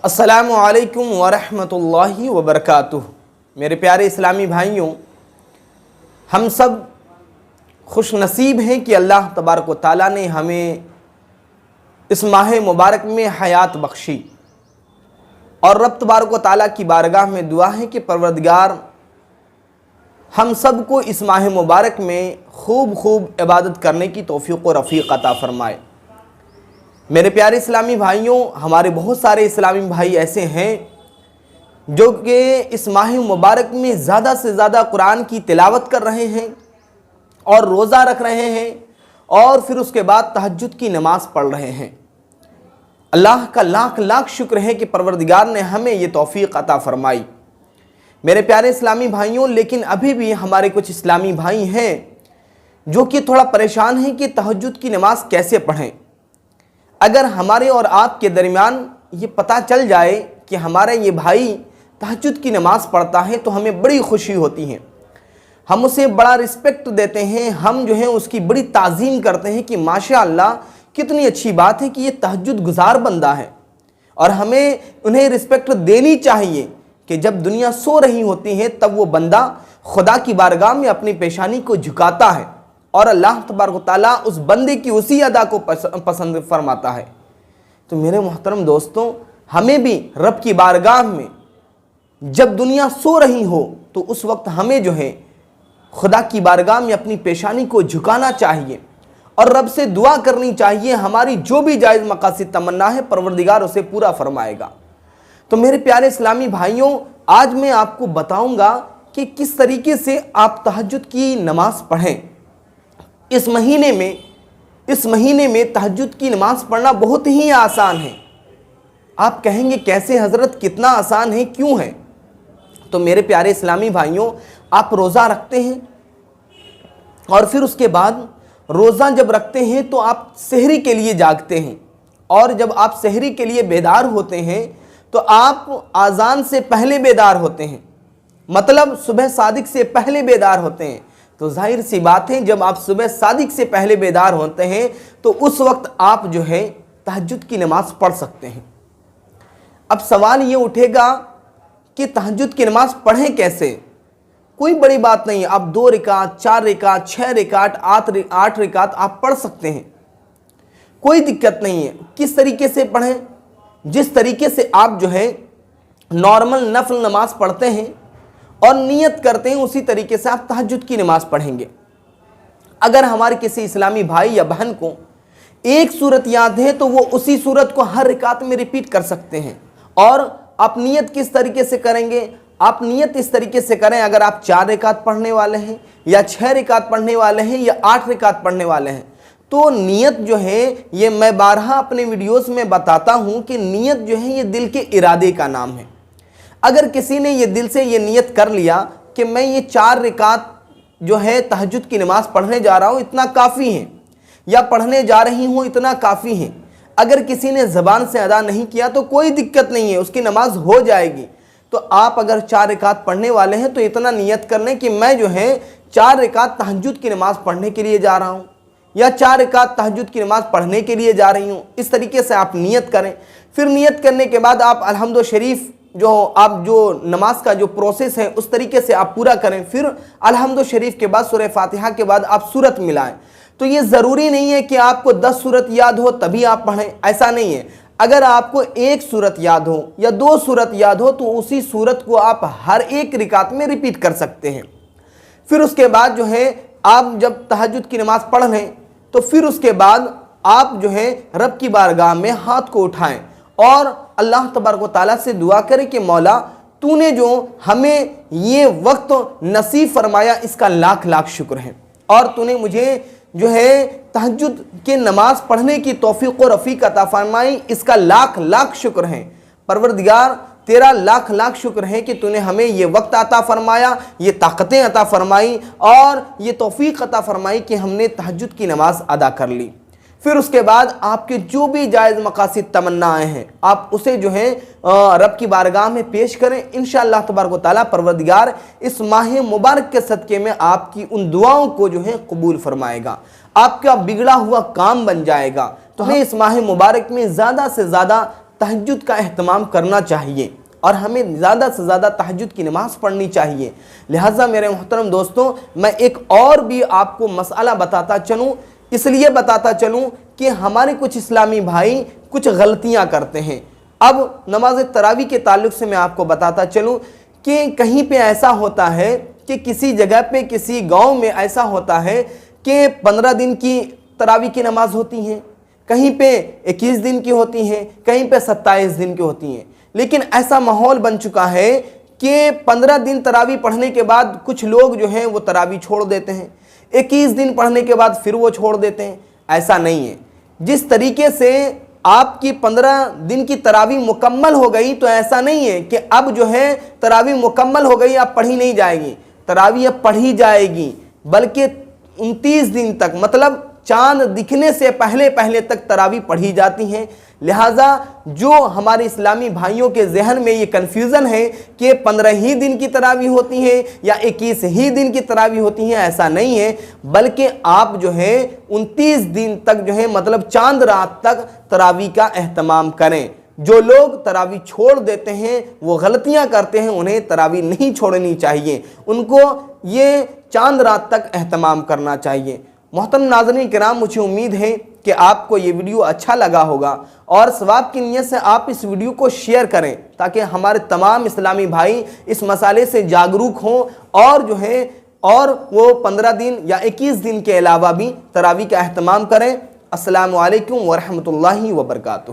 अस्सलामु अलैकुम वरहमतुल्लाहि वबरकातुह। मेरे प्यारे इस्लामी भाइयों, हम सब खुश नसीब हैं कि अल्लाह तबारक व तआला ने हमें इस माह मुबारक में हयात बख्शी। और रब तबारक व तआला की बारगाह में दुआ है कि परवरदिगार हम सब को इस माह मुबारक में खूब इबादत करने की तौफीक व रफ़ीक अता फ़रमाए। मेरे प्यारे इस्लामी भाइयों, हमारे बहुत सारे इस्लामी भाई ऐसे हैं जो कि इस माह मुबारक में ज़्यादा से ज़्यादा कुरान की तिलावत कर रहे हैं और रोज़ा रख रहे हैं और फिर उसके बाद तहज्जुद की नमाज़ पढ़ रहे हैं। अल्लाह का लाख लाख शुक्र है कि परवरदिगार ने हमें ये तौफीक अता फ़रमाई। मेरे प्यारे इस्लामी भाइयों, लेकिन अभी भी हमारे कुछ इस्लामी भाई हैं जो कि थोड़ा परेशान हैं कि तहज्जुद की नमाज़ कैसे पढ़ें। अगर हमारे और आपके दरमियान ये पता चल जाए कि हमारा ये भाई तहज्जुद की नमाज़ पढ़ता है तो हमें बड़ी खुशी होती है, हम उसे बड़ा रिस्पेक्ट देते हैं, हम जो है उसकी बड़ी ताज़ीम करते हैं कि माशाअल्लाह कितनी अच्छी बात है कि ये तहज्जुद गुजार बंदा है। और हमें उन्हें रिस्पेक्ट देनी चाहिए कि जब दुनिया सो रही होती है तब वो बंदा खुदा की बारगाह में अपनी पेशानी को झुकाता है और अल्लाह तबारक व तआला उस बंदे की उसी अदा को पसंद फरमाता है। तो मेरे मोहतरम दोस्तों, हमें भी रब की बारगाह में जब दुनिया सो रही हो तो उस वक्त हमें जो है खुदा की बारगाह में अपनी पेशानी को झुकाना चाहिए और रब से दुआ करनी चाहिए। हमारी जो भी जायज़ मकासिद तमन्ना है परवरदिगार उसे पूरा फरमाएगा। तो मेरे प्यारे इस्लामी भाइयों, आज मैं आपको बताऊंगा कि किस तरीके से आप तहज्जुद की नमाज़ पढ़ें। इस महीने में तहज्जुद की नमाज़ पढ़ना बहुत ही आसान है। आप कहेंगे कैसे हज़रत, कितना आसान है, क्यों है? तो मेरे प्यारे इस्लामी भाइयों, आप रोज़ा रखते हैं और फिर उसके बाद रोज़ा जब रखते हैं तो आप सहरी के लिए जागते हैं और जब आप सहरी के लिए बेदार होते हैं तो आप आज़ान से पहले बेदार होते हैं, मतलब सुबह सादिक से पहले बेदार होते हैं। तो जाहिर सी बात है, जब आप सुबह सादिक से पहले बेदार होते हैं तो उस वक्त आप जो है तहज्जुद की नमाज़ पढ़ सकते हैं। अब सवाल ये उठेगा कि तहज्जुद की नमाज़ पढ़ें कैसे? कोई बड़ी बात नहीं, आप 2 रिकात, 4 रिकात, 6 रिकात, 8 रिकात आप पढ़ सकते हैं, कोई दिक्कत नहीं है। किस तरीके से पढ़ें? जिस तरीके से आप जो है नॉर्मल नफल नमाज पढ़ते हैं और नियत करते हैं उसी तरीके से आप तहज्जुद की नमाज़ पढ़ेंगे। अगर हमारे किसी इस्लामी भाई या बहन को एक सूरत याद है तो वो उसी सूरत को हर रिकात में रिपीट कर सकते हैं। और आप नियत किस तरीके से करेंगे? आप नियत इस तरीके से करें, अगर आप 4 रिकात पढ़ने वाले हैं या 6 रिकात पढ़ने वाले हैं या 8 रिकात पढ़ने वाले हैं, तो नियत जो है, ये मैं बारहा अपने वीडियोस में बताता हूँ कि नियत जो है ये दिल के इरादे का नाम है। अगर किसी ने ये दिल से ये नियत कर लिया कि मैं ये 4 रिकात जो है तहज्जुद की नमाज़ पढ़ने जा रहा हूँ, इतना काफ़ी है, या पढ़ने जा रही हूँ, इतना काफ़ी है। अगर किसी ने ज़बान से अदा नहीं किया तो कोई दिक्कत नहीं है, उसकी नमाज हो जाएगी। तो आप अगर 4 रिकात पढ़ने वाले हैं तो इतना नियत कर लें कि मैं जो है 4 रिकात तहज्जुद की नमाज़ पढ़ने के लिए जा रहा हूँ या 4 रिकात तहज्जुद की नमाज़ पढ़ने के लिए जा रही हूँ। इस तरीके से आप नियत करें। फिर नियत करने के बाद आप अलहम्दुलिल्लाह शरीफ जो नमाज का जो प्रोसेस है उस तरीके से आप पूरा करें। फिर अलहम्दुलिल्लाह शरीफ के बाद सूरह फातिहा के बाद आप सूरत मिलाएं। तो ये ज़रूरी नहीं है कि आपको 10 सूरत याद हो तभी आप पढ़ें, ऐसा नहीं है। अगर आपको 1 सूरत याद हो या 2 सूरत याद हो तो उसी सूरत को आप हर एक रिकात में रिपीट कर सकते हैं। फिर उसके बाद जो है आप जब तहज्जुद की नमाज़ पढ़ लें तो फिर उसके बाद आप जो है रब की बारगाह में हाथ को उठाएं और अल्लाह तबारक व तआला से दुआ करें कि मौला, तूने जो हमें ये वक्त नसीब फरमाया इसका लाख लाख शुक्र है और तूने मुझे जो है तहज्जुद के नमाज पढ़ने की तौफीक और रफ़ीक अता फरमाई, इसका लाख लाख शुक्र है। परवरदिगार, तेरा लाख लाख शुक्र है कि तूने हमें ये वक्त अता फरमाया, ये ताकतें अता फरमाई और ये तौफीक अता फरमाई कि हमने तहज्जुद की नमाज अदा कर ली। फिर उसके बाद आपके जो भी जायज़ मकासिद तमन्नाएँ हैं आप उसे जो है रब की बारगाह में पेश करें। इंशाअल्लाह तबारक व तआला परवरदिगार इस माह मुबारक के सदक़े में आपकी उन दुआओं को जो है कबूल फरमाएगा, आपका बिगड़ा हुआ काम बन जाएगा। तो हमें इस माह मुबारक में ज़्यादा से ज़्यादा तहज्जुद का अहतमाम करना चाहिए और हमें ज़्यादा से ज़्यादा तहज्जुद की नमाज़ पढ़नी चाहिए। लिहाजा मेरे मोहतरम दोस्तों, मैं एक और भी आपको मसला बताता चलूँ, इसलिए बताता चलूँ कि हमारे कुछ इस्लामी भाई कुछ गलतियाँ करते हैं। अब नमाज तरावी के ताल्लुक़ से मैं आपको बताता चलूँ कि कहीं पे ऐसा होता है कि किसी जगह पे, किसी गांव में ऐसा होता है कि 15 दिन की तरावी की नमाज़ होती हैं, कहीं पे 21 दिन की होती हैं, कहीं पे 27 दिन की होती हैं। लेकिन ऐसा माहौल बन चुका है कि 15 दिन तरावी पढ़ने के बाद कुछ लोग जो हैं वो तरावी छोड़ देते हैं, 21 दिन पढ़ने के बाद फिर वो छोड़ देते हैं। ऐसा नहीं है। जिस तरीके से आपकी 15 दिन की तरावी मुकम्मल हो गई, तो ऐसा नहीं है कि अब जो है तरावी मुकम्मल हो गई, अब पढ़ी नहीं जाएगी। तरावी अब पढ़ी जाएगी, बल्कि 29 दिन तक, मतलब चांद दिखने से पहले पहले तक तरावी पढ़ी जाती हैं। लिहाजा जो हमारे इस्लामी भाइयों के जहन में ये कन्फ्यूज़न है कि 15 ही दिन की तरावी होती है या 21 ही दिन की तरावी होती है, ऐसा नहीं है। बल्कि आप जो है 29 दिन तक जो है, मतलब चांद रात तक तरावी का एहतमाम करें। जो लोग तरावी छोड़ देते हैं वो गलतियां करते हैं, उन्हें तरावी नहीं छोड़नी चाहिए, उनको ये चांद रात तक एहतमाम करना चाहिए। मोहतरम नाज़रीन किराम, मुझे उम्मीद है कि आपको ये वीडियो अच्छा लगा होगा और सवाब की नीयत से आप इस वीडियो को शेयर करें ताकि हमारे तमाम इस्लामी भाई इस मसाले से जागरूक हों और जो है और वो 15 दिन या 21 दिन के अलावा भी तरावी का एहतमाम करें। अस्सलामु अलैकुम वरहमतुल्लाहि वबरकातुहू।